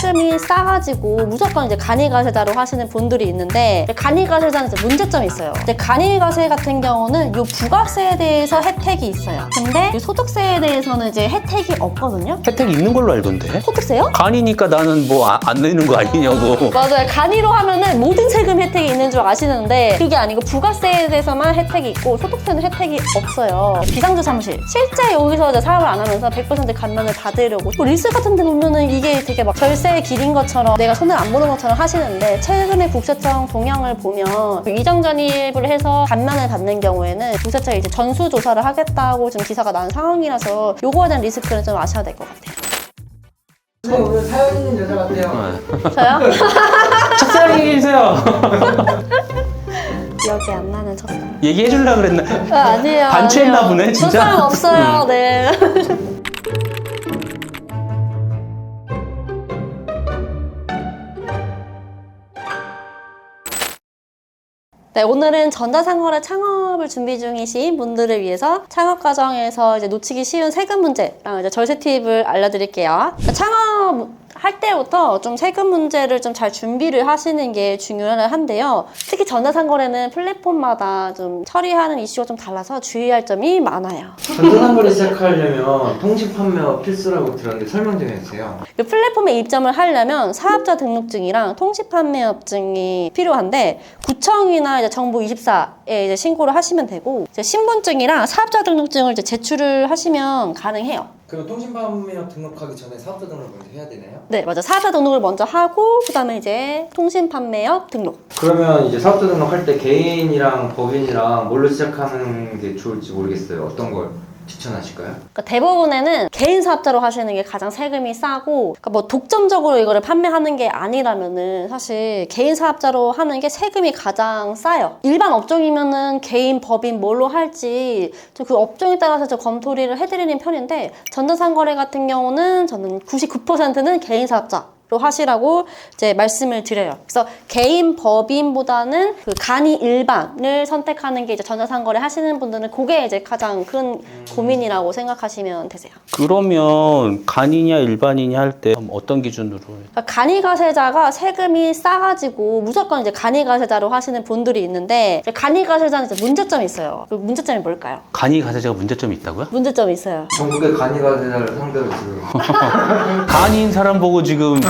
세금이 싸가지고 무조건 이제 간이가세자로 하시는 분들이 있는데, 간이가세자는 이제 문제점이 있어요. 이제 간이가세 같은 경우는 요 부가세에 대해서 혜택이 있어요. 근데 이 소득세에 대해서는 이제 혜택이 없거든요. 혜택이 있는 걸로 알던데? 소득세요? 간이니까 나는 뭐 안 내는 거 아니냐고. 맞아요. 간이로 하면은 모든 세금 혜택이 있는 줄 아시는데 그게 아니고 부가세에 대해서만 혜택이 있고 소득세는 혜택이 없어요. 비상조 사무실. 실제 여기서 이제 사업을 안 하면서 100% 감면을 받으려고 또 리스 같은 데 보면은 이게 되게 막 절세의 길인 것처럼 내가 손을 안 보는 것처럼 하시는데, 최근에 국세청 동향을 보면 이정전입을 해서 감면을 받는 경우에는 국세청이 이제 전수조사를 하겠다고 지금 기사가 난 상황이라서 요거에 대한 리스크는 좀 아셔야 될 것 같아요. 선생님 오늘 사연 있는 여자 같아요. 저요? 첫사랑 얘기해주세요. 기억이 안 나는 첫사랑. 얘기해주려고 그랬나? 아니에요. 반추했나 아니에요. 보네, 진짜? 첫사랑 없어요. 네. 네, 오늘은 전자상거래 창업을 준비 중이신 분들을 위해서 창업 과정에서 이제 놓치기 쉬운 세금 문제랑 이제 절세 팁을 알려드릴게요. 창업할 때부터 좀 세금 문제를 좀 잘 준비를 하시는 게 중요한데요. 특히 전자상거래는 플랫폼마다 좀 처리하는 이슈가 좀 달라서 주의할 점이 많아요. 전자상거래 시작하려면 통신 판매업 필수라고 들었는데 설명 좀 해주세요. 이 플랫폼에 입점을 하려면 사업자 등록증이랑 통신판매업증이 필요한데, 구청이나 이제 정부24에 이제 신고를 하시면 되고, 이제 신분증이랑 사업자 등록증을 이제 제출을 하시면 가능해요. 그럼 통신 판매업 등록하기 전에 사업자 등록을 먼저 해야 되나요? 네, 맞아. 사업자 등록을 먼저 하고 그다음에 이제 통신판매업 등록. 그러면 이제 사업자 등록할 때 개인이랑 법인이랑 뭘로 시작하는 게 좋을지 모르겠어요. 어떤 걸 추천하실까요? 그러니까 대부분에는 개인 사업자로 하시는 게 가장 세금이 싸고, 그러니까 뭐 독점적으로 이거를 판매하는 게 아니라면은 사실 개인 사업자로 하는 게 세금이 가장 싸요. 일반 업종이면은 개인, 법인 뭘로 할지 좀 그 업종에 따라서 좀 검토를 해드리는 편인데, 전자상거래 같은 경우는 저는 99%는 개인 사업자 로 하시라고 이제 말씀을 드려요. 그래서 개인 법인보다는 그 간이 일반을 선택하는 게 이제 전자상거래 하시는 분들은 그게 이제 가장 큰 고민이라고 생각하시면 되세요. 그러면 간이냐 일반이냐 할 때 어떤 기준으로? 그러니까 간이가세자가 세금이 싸가지고 무조건 이제 간이가세자로 하시는 분들이 있는데, 간이가세자는 이제 문제점이 있어요. 그 문제점이 뭘까요? 간이가세자가 문제점이 있다고요? 문제점이 있어요. 전국의 간이가세자를 상대로 지금 간이인 사람 보고 지금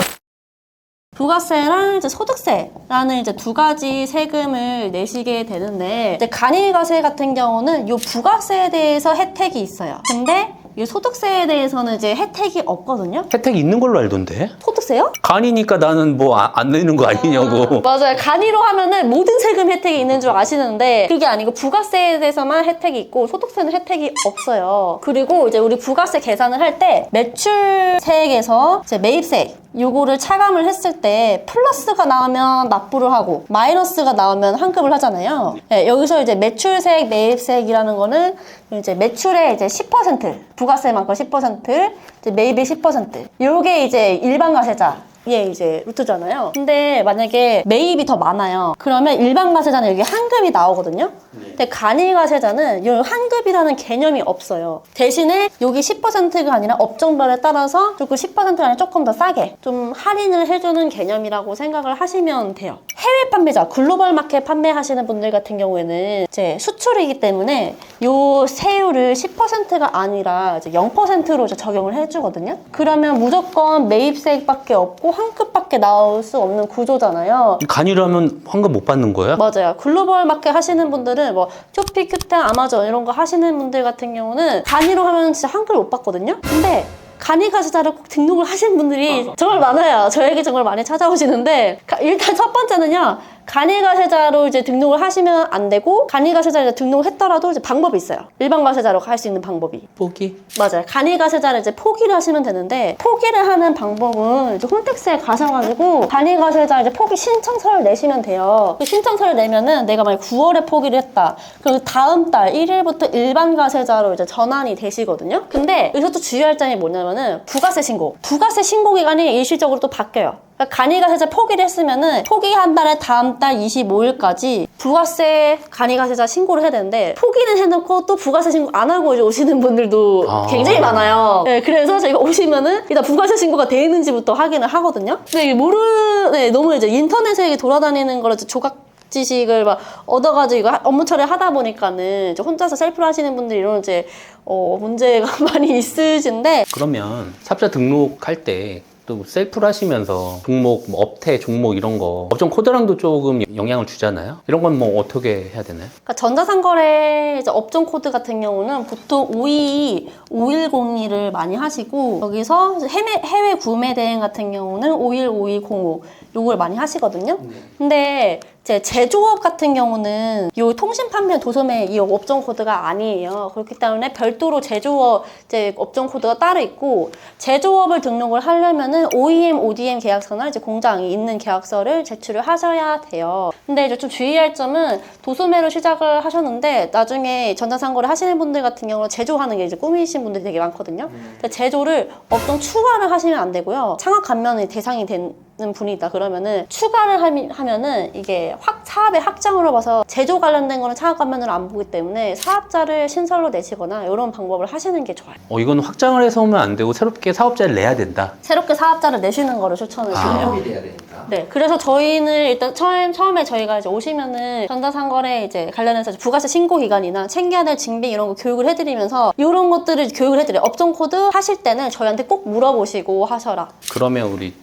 부가세랑 이제 소득세라는 이제 두 가지 세금을 내시게 되는데, 이제 간이가세 같은 경우는 이 부가세에 대해서 혜택이 있어요. 근데 이 소득세에 대해서는 이제 혜택이 없거든요. 혜택이 있는 걸로 알던데? 소득세요? 간이니까 나는 뭐 안 내는 거 아니냐고. 맞아요. 간이로 하면은 모든 세금 혜택이 있는 줄 아시는데 그게 아니고 부가세에 대해서만 혜택이 있고 소득세는 혜택이 없어요. 그리고 이제 우리 부가세 계산을 할 때 매출세액에서 이제 매입세액 요거를 차감을 했을 때 플러스가 나오면 납부를 하고 마이너스가 나오면 환급을 하잖아요. 네, 여기서 이제 매출세액, 매입세액이라는 거는 이제 매출의 이제 10%, 부가세만큼 10%, 이제 매입의 10%. 요게 이제 일반 가세자. 예, 이제 루트잖아요. 근데 만약에 매입이 더 많아요. 그러면 일반 가세자는 여기 환급이 나오거든요. 근데 간이가세자는 이 환급이라는 개념이 없어요. 대신에 여기 10%가 아니라 업종별에 따라서 조금 10%가 아니라 조금 더 싸게 좀 할인을 해주는 개념이라고 생각을 하시면 돼요. 해외 판매자, 글로벌 마켓 판매하시는 분들 같은 경우에는 이제 수출이기 때문에 요 세율을 10%가 아니라 이제 0%로 이제 적용을 해주거든요. 그러면 무조건 매입세액밖에 없고 환급밖에 나올 수 없는 구조잖아요. 간이로 하면 환급 못 받는 거야? 맞아요. 글로벌 마켓 하시는 분들은 뭐 쇼피, 큐템, 아마존 이런 거 하시는 분들 같은 경우는 간이로 하면 진짜 환급을 못 받거든요. 근데 간이가세자를 꼭 등록을 하신 분들이 정말 많아요. 저에게 정말 많이 찾아오시는데, 일단 첫 번째는요, 간이가세자로 이제 등록을 하시면 안 되고, 간이가세자를 등록을 했더라도 이제 방법이 있어요. 일반 가세자로 할 수 있는 방법이. 포기? 맞아요. 간이가세자를 이제 포기를 하시면 되는데, 포기를 하는 방법은 이제 홈택스에 가셔가지고 간이가세자 이제 포기 신청서를 내시면 돼요. 그 신청서를 내면은 내가 만약 9월에 포기를 했다. 그리고 다음 달 1일부터 일반 가세자로 이제 전환이 되시거든요. 근데 여기서 또 주의할 점이 뭐냐면은 부가세 신고. 부가세 신고 기간이 일시적으로 또 바뀌어요. 그러니까 간이가세자 포기를 했으면은 포기한 달에 다음 달 25일까지 부가세 간이가세자 신고를 해야 되는데 포기는 해놓고 또 부가세 신고 안 하고 이제 오시는 분들도 굉장히 많아요. 네, 그래서 저희가 오시면은 일단 부가세 신고가 돼 있는지부터 확인을 하거든요. 근데 이게 너무 이제 인터넷에 돌아다니는 거를 조각 지식을 막 얻어가지고 업무 처리 하다 보니까는 이제 혼자서 셀프로 하시는 분들이 이런 이제 문제가 많이 있으신데 그러면 사업자 등록할 때 또 셀프로 하시면서 종목, 뭐 업태, 종목 이런 거 업종 코드랑도 조금 영향을 주잖아요. 이런 건 뭐 어떻게 해야 되나요? 그러니까 전자상거래 이제 업종 코드 같은 경우는 보통 522, 5102를 많이 하시고 여기서 이제 해외 구매 대행 같은 경우는 51, 5205 요걸 많이 하시거든요. 근데 이제 제조업 같은 경우는 이 통신 판매 도소매 이 업종 코드가 아니에요. 그렇기 때문에 별도로 제조업 이제 업종 코드가 따로 있고 제조업을 등록을 하려면은 OEM, ODM 계약서나 이제 공장이 있는 계약서를 제출을 하셔야 돼요. 근데 이제 좀 주의할 점은 도소매로 시작을 하셨는데 나중에 전자상거래 하시는 분들 같은 경우는 제조하는 게 이제 꿈이신 분들이 되게 많거든요. 근데 제조를 업종 추가를 하시면 안 되고요. 창업 감면의 대상이 되는 분이다 그러면은 추가를 하면은 이게 사업의 확장으로 봐서 제조 관련된 거는 창업 감면으로 안 보기 때문에 사업자를 신설로 내시거나 이런 방법을 하시는 게 좋아요. 이건 확장을 해서 오면 안 되고 새롭게 사업자를 내야 된다. 새롭게 사업자를 내시는 거를 추천을 드려요. 협업이 돼야 되니까. 네, 그래서 저희는 일단 처음에 저희가 이제 오시면은 전자상거래 이제 관련해서 부가세 신고 기간이나 챙겨야 될 징빙 이런 거 교육을 해드리면서 이런 것들을 교육을 해드려요. 업종 코드 하실 때는 저희한테 꼭 물어보시고 하셔라. 그러면 우리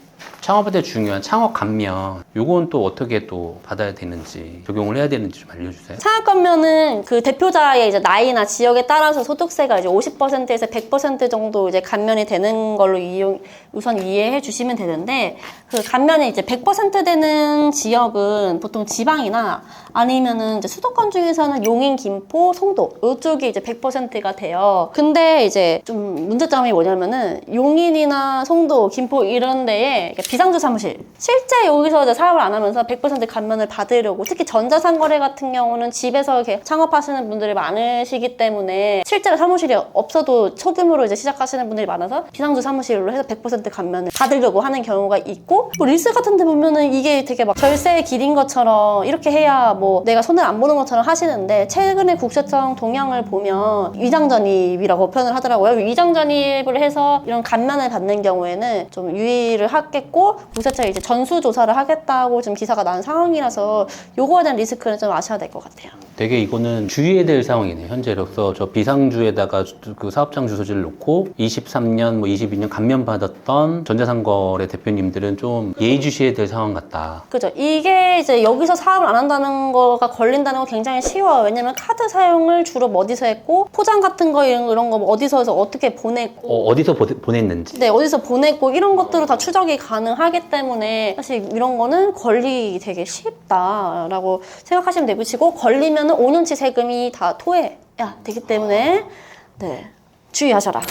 창업할 때 중요한 창업 감면 요건 또 어떻게 또 받아야 되는지 적용을 해야 되는지 좀 알려주세요. 창업 감면은 그 대표자의 이제 나이나 지역에 따라서 소득세가 이제 50%에서 100% 정도 이제 감면이 되는 걸로 우선 이해해 주시면 되는데 그 감면이 이제 100% 되는 지역은 보통 지방이나 아니면은 이제 수도권 중에서는 용인, 김포, 송도 이쪽이 이제 100%가 돼요. 근데 이제 좀 문제점이 뭐냐면은 용인이나 송도, 김포 이런 데에 비상주 사무실 실제 여기서 이제 사업을 안 하면서 100% 감면을 받으려고 특히 전자상거래 같은 경우는 집에서 이렇게 창업하시는 분들이 많으시기 때문에 실제로 사무실이 없어도 소규모로 이제 시작하시는 분들이 많아서 비상주 사무실로 해서 100% 감면을 받으려고 하는 경우가 있고 뭐 리스 같은 데 보면은 이게 되게 막 절세의 길인 것처럼 이렇게 해야 뭐 내가 손을 안 보는 것처럼 하시는데 최근에 국세청 동향을 보면 위장전입이라고 표현을 하더라고요. 위장전입을 해서 이런 감면을 받는 경우에는 좀 유의를 하겠고 국세청이 이제 전수조사를 하겠다고 지금 기사가 난 상황이라서 요거에 대한 리스크는 좀 아셔야 될 것 같아요. 되게 이거는 주의해야 될 상황이네요. 현재로서 저 비상주에다가 그 사업장 주소지를 놓고 23년, 뭐 22년 감면 받았던 전자상거래 대표님들은 좀 예의주시해야 될 상황 같다. 그죠. 이게 이제 여기서 사업을 안 한다는 거가 걸린다는 거 굉장히 쉬워요. 왜냐면 카드 사용을 주로 뭐 어디서 했고 포장 같은 거 이런 거 뭐 어디서 해서 어떻게 보냈고 어디서 보냈는지. 네, 어디서 보냈고 이런 것들을 다 추적이 가능하기 때문에 사실 이런 거는 권리 되게 쉽다라고 생각하시면 되시고 걸리면은 5년치 세금이 다 토해야 되기 때문에 네, 주의하셔라.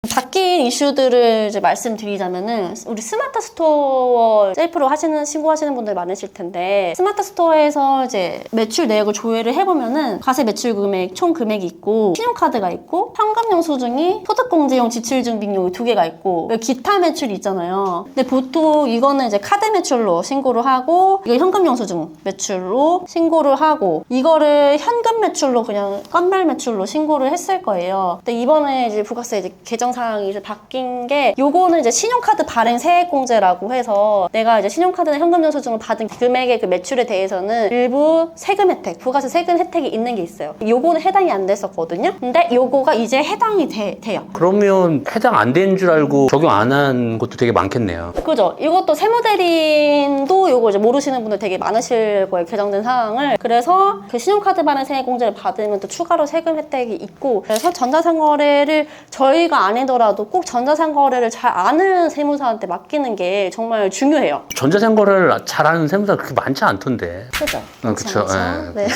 바뀐 이슈들을 이제 말씀드리자면은 우리 스마트 스토어 셀프로 신고하시는 분들 많으실 텐데 스마트 스토어에서 이제 매출 내역을 조회를 해보면은 과세 매출 금액 총 금액이 있고 신용카드가 있고 현금 영수증이 소득공제용 지출증빙용이 2개가 있고 기타 매출이 있잖아요. 근데 보통 이거는 이제 카드 매출로 신고를 하고 이거 현금 영수증 매출로 신고를 하고 이거를 현금 매출로 그냥 건별 매출로 신고를 했을 거예요. 근데 이번에 이제 부가세 이제 개정사항이 이제 바뀐 게 요거는 이제 신용카드 발행 세액공제라고 해서 내가 이제 신용카드나 현금 영수증을 받은 금액의 그 매출에 대해서는 일부 세금 혜택, 부가세 세금 혜택이 있는 게 있어요. 요거는 해당이 안 됐었거든요. 근데 요거가 이제 해당이 돼요. 그러면 해당 안 된 줄 알고 적용 안 한 것도 되게 많겠네요. 그죠? 이것도 세무대리인도 요거 이제 모르시는 분들 되게 많으실 거예요. 개정된 사항을. 그래서 그 신용카드 발행 세액공제를 받으면 또 추가로 세금 혜택이 있고 그래서 전자상거래를 저희가 아니더라도 꼭 전자상거래를 잘 아는 세무사한테 맡기는 게 정말 중요해요. 전자상거래를 잘 아는 세무사가 그렇게 많지 않던데. 그죠? 그쵸. 네.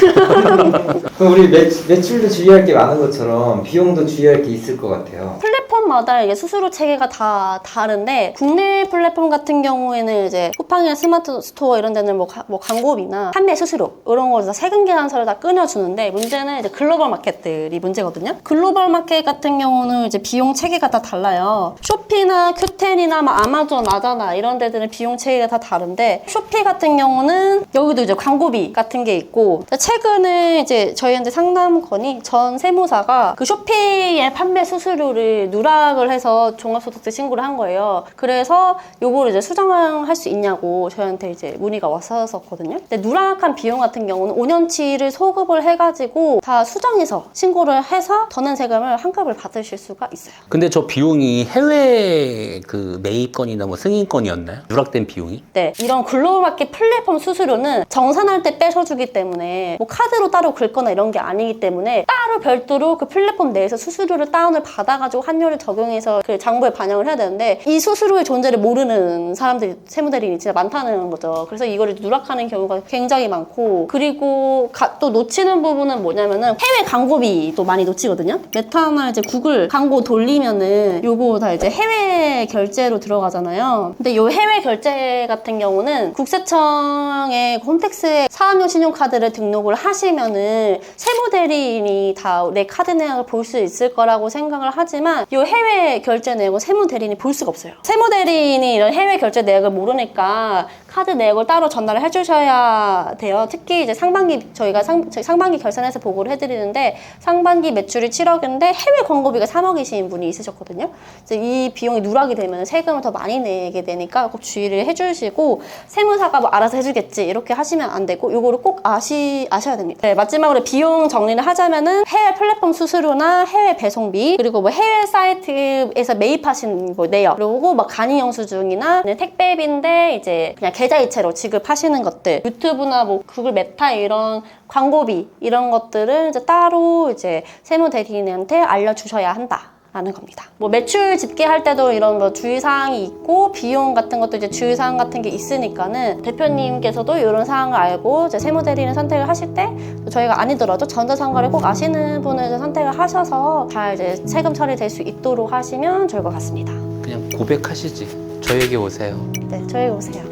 그럼 우리 매출도 주의할 게 많은 것처럼 비용도 주의할 게 있을 것 같아요. 플랫폼마다 이게 수수료 체계가 다 다른데 국내 플랫폼 같은 경우에는 이제 쿠팡이나 스마트 스토어 이런 데는 뭐 광고비나 판매 수수료 이런 거 다 세금 계산서를 다 끊어주는데 문제는 이제 글로벌 마켓들이 문제거든요. 글로벌 마켓 같은 경우는 이제 비용 체계가 다 달라요. 쇼피나 큐텐이나 뭐 아마존, 라자나 이런 데들은 비용 체계가 다 다른데 쇼피 같은 경우는 여기도 이제 광고비 같은 게 있고 최근에 이제 저희한테 상담 건이 전 세무사가 그 쇼피의 판매 수수료를 누락을 해서 종합소득세 신고를 한 거예요. 그래서 요거를 이제 수정할 수 있냐고 저희한테 이제 문의가 왔었거든요. 근데 누락한 비용 같은 경우는 5년치를 소급을 해가지고 다 수정해서 신고를 해서 더 낸 세금을 환급을 받으실 수가 있어요. 근데 저 비용이 해외 그 매입건이나 뭐 승인건이었나요? 누락된 비용이? 네, 이런 글로벌 마켓 플랫폼 수수료는 정산할 때 빼셔주기 때문에 뭐 카드로 따로 긁거나 이런 게 아니기 때문에 따로 별도로 그 플랫폼 내에서 수수료를 다운을 받아가지고 환율을 적용해서 그 장부에 반영을 해야 되는데 이 수수료의 존재를 모르는 사람들이 세무대리인이 진짜 많다는 거죠. 그래서 이거를 누락하는 경우가 굉장히 많고 그리고 또 놓치는 부분은 뭐냐면은 해외 광고비도 많이 놓치거든요. 메타나 이제 구글 광고 돌리면은 요거 다 이제 해외 결제로 들어가잖아요. 근데 요 해외 결제 같은 경우는 국세청의 홈택스에 사업용 신용카드를 등록을 하시면은 세무대리인이 다 내 카드 내역을 볼 수 있을 거라고 생각을 하지만 요 해외 결제 내역은 세무대리인이 볼 수가 없어요. 세무대리인이 이런 해외 결제 내역을 모르니까 카드 내역을 따로 전달을 해주셔야 돼요. 특히 이제 저희가 상반기 결산해서 보고를 해드리는데 상반기 매출이 7억인데 해외 광고비가 3억이신 분이 있으셨거든요. 이제 이 비용이 누락이 되면 세금을 더 많이 내게 되니까 꼭 주의를 해주시고 세무사가 뭐 알아서 해주겠지 이렇게 하시면 안 되고 요거를 꼭 아셔야 됩니다. 네, 마지막으로 비용 정리를 하자면은 해외 플랫폼 수수료나 해외 배송비 그리고 뭐 해외 사이트에서 매입하신 뭐 내역 그리고 막 간이 영수증이나 택배비인데 이제 그냥 계좌이체로 지급하시는 것들 유튜브나 뭐 구글 메타 이런 광고비 이런 것들은 이제 따로 이제 세무대리인한테 알려주셔야 한다. 라는 겁니다. 뭐 매출 집계할 때도 이런 뭐 주의사항이 있고 비용 같은 것도 이제 주의사항 같은 게 있으니까는 대표님께서도 이런 사항을 알고 이제 세무대리인 선택을 하실 때 저희가 아니더라도 전자상거래 꼭 아시는 분을 선택을 하셔서 잘 이제 세금 처리될 수 있도록 하시면 좋을 것 같습니다. 그냥 고백하시지. 저에게 오세요. 네, 저희 오세요.